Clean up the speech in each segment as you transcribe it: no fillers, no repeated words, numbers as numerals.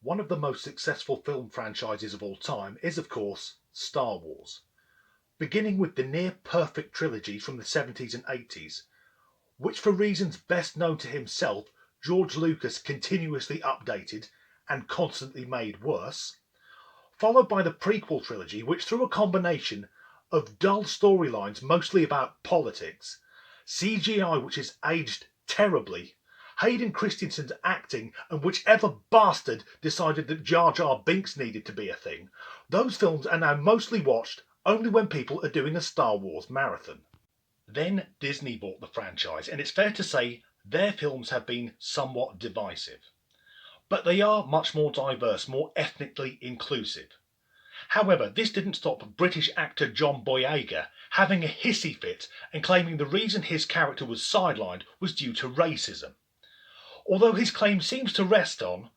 One of the most successful film franchises of all time is, of course, Star Wars. Beginning with the near-perfect trilogy from the 70s and 80s, which for reasons best known to himself, George Lucas continuously updated and constantly made worse, followed by the prequel trilogy, which through a combination of dull storylines mostly about politics, CGI which is aged terribly, Hayden Christensen's acting, and whichever bastard decided that Jar Jar Binks needed to be a thing, those films are now mostly watched only when people are doing a Star Wars marathon. Then Disney bought the franchise, and it's fair to say their films have been somewhat divisive. But they are much more diverse, more ethnically inclusive. However, this didn't stop British actor John Boyega having a hissy fit and claiming the reason his character was sidelined was due to racism. Although his claim seems to rest on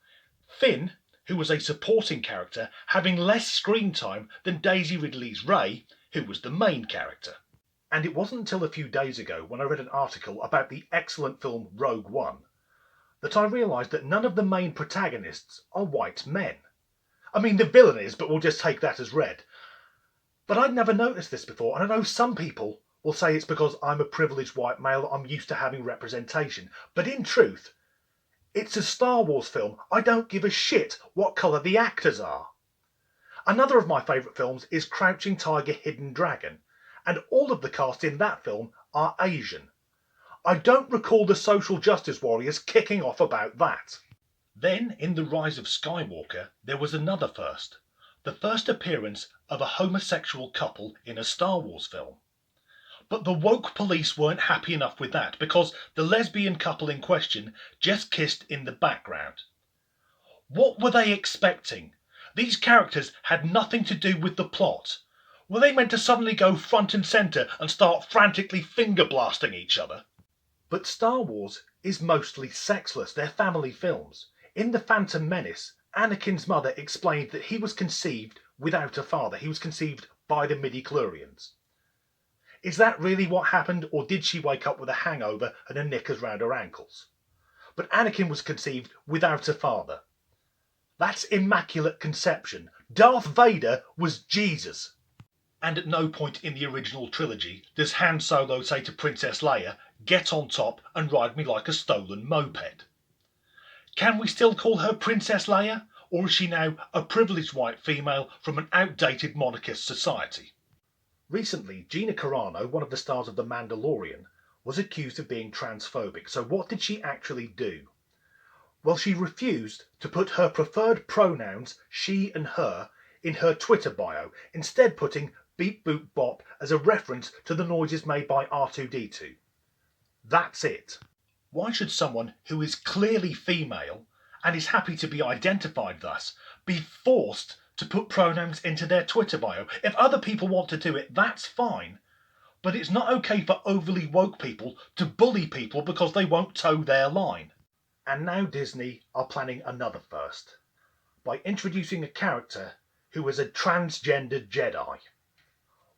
Finn, who was a supporting character, having less screen time than Daisy Ridley's Rey, who was the main character. And it wasn't until a few days ago when I read an article about the excellent film Rogue One that I realised that none of the main protagonists are white men. I mean, the villain is, but we'll just take that as read. But I'd never noticed this before, and I know some people will say it's because I'm a privileged white male, I'm used to having representation. But in truth, it's a Star Wars film. I don't give a shit what colour the actors are. Another of my favourite films is Crouching Tiger, Hidden Dragon, and all of the cast in that film are Asian. I don't recall the social justice warriors kicking off about that. Then, in The Rise of Skywalker, there was another first. The first appearance of a homosexual couple in a Star Wars film. But the woke police weren't happy enough with that because the lesbian couple in question just kissed in the background. What were they expecting? These characters had nothing to do with the plot. Were they meant to suddenly go front and centre and start frantically finger blasting each other? But Star Wars is mostly sexless. They're family films. In The Phantom Menace, Anakin's mother explained that he was conceived without a father. He was conceived by the midi-chlorians. Is that really what happened, or did she wake up with a hangover and her knickers round her ankles? But Anakin was conceived without a father. That's Immaculate Conception. Darth Vader was Jesus. And at no point in the original trilogy does Han Solo say to Princess Leia, "Get on top and ride me like a stolen moped." Can we still call her Princess Leia, or is she now a privileged white female from an outdated monarchist society? Recently, Gina Carano, one of the stars of The Mandalorian, was accused of being transphobic. So what did she actually do? Well, she refused to put her preferred pronouns, she and her, in her Twitter bio, instead putting beep boop bop as a reference to the noises made by R2-D2. That's it. Why should someone who is clearly female and is happy to be identified thus be forced to put pronouns into their Twitter bio? If other people want to do it, that's fine. But it's not okay for overly woke people to bully people because they won't toe their line. And now Disney are planning another first, by introducing a character who is a transgendered Jedi.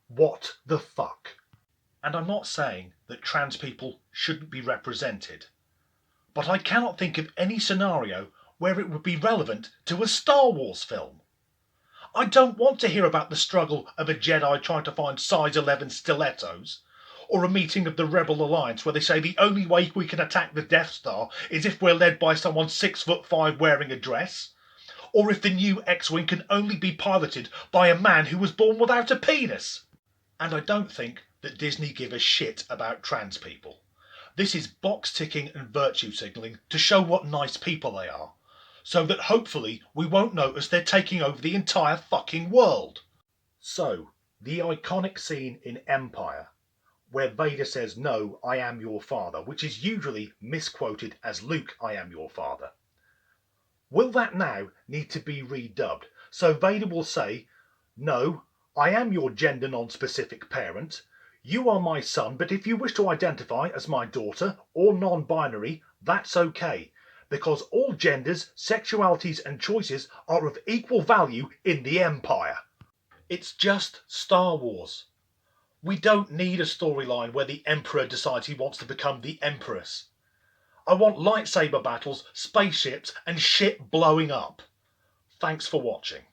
What the fuck? And I'm not saying that trans people shouldn't be represented, but I cannot think of any scenario where it would be relevant to a Star Wars film. I don't want to hear about the struggle of a Jedi trying to find size 11 stilettos, or a meeting of the Rebel Alliance where they say the only way we can attack the Death Star is if we're led by someone 6'5" wearing a dress, or if the new X-Wing can only be piloted by a man who was born without a penis. And I don't think that Disney give a shit about trans people. This is box ticking and virtue signalling to show what nice people they are, so that hopefully we won't notice they're taking over the entire fucking world. So, the iconic scene in Empire, where Vader says, "No, I am your father," which is usually misquoted as "Luke, I am your father." Will that now need to be redubbed? So Vader will say, "No, I am your gender non-specific parent. You are my son, but if you wish to identify as my daughter or non-binary, that's okay, because all genders, sexualities and choices are of equal value in the Empire." It's just Star Wars. We don't need a storyline where the Emperor decides he wants to become the Empress. I want lightsaber battles, spaceships and shit blowing up. Thanks for watching.